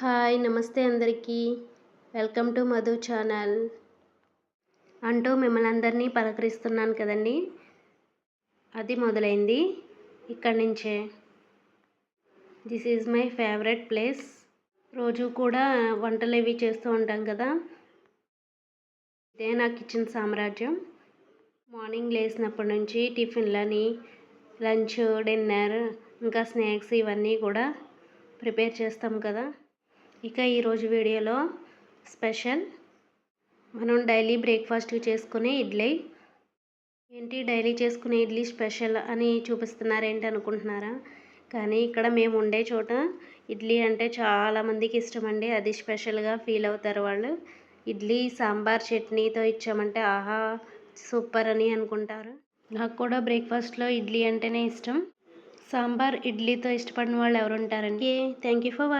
Hi నమస్తే అందరికీ. Welcome to Madhu channel అంటూ మిమ్మల్ని అందరినీ పలకరిస్తున్నాను కదండి. అది మొదలైంది ఇక్కడి నుంచే. This is my favourite place. రోజు కూడా వంటలు ఇవి చేస్తూ ఉంటాం కదా. ఇదే నా కిచెన్ సామ్రాజ్యం. మార్నింగ్ లేచినప్పటి నుంచి టిఫిన్లని, లంచ్, డిన్నర్, ఇంకా స్నాక్స్ ఇవన్నీ కూడా ప్రిపేర్ చేస్తాం కదా. ఇక ఈరోజు వీడియోలో స్పెషల్ మనం డైలీ బ్రేక్ఫాస్ట్ చేసుకునే ఇడ్లీ. ఏంటి డైలీ చేసుకునే ఇడ్లీ స్పెషల్ అని చూపిస్తున్నారేంటి అనుకుంటున్నారా? కానీ ఇక్కడ మేము ఉండే చోట ఇడ్లీ అంటే చాలామందికి ఇష్టమండి. అది స్పెషల్గా ఫీల్ అవుతారు వాళ్ళు. ఇడ్లీ సాంబార్ చట్నీతో ఇచ్చామంటే ఆహా సూపర్ అని అనుకుంటారు. నాకు కూడా బ్రేక్ఫాస్ట్లో ఇడ్లీ అంటేనే ఇష్టం. సాంబార్ ఇడ్లీతో ఇష్టపడిన వాళ్ళు ఎవరు ఉంటారండి? Thank you for watching.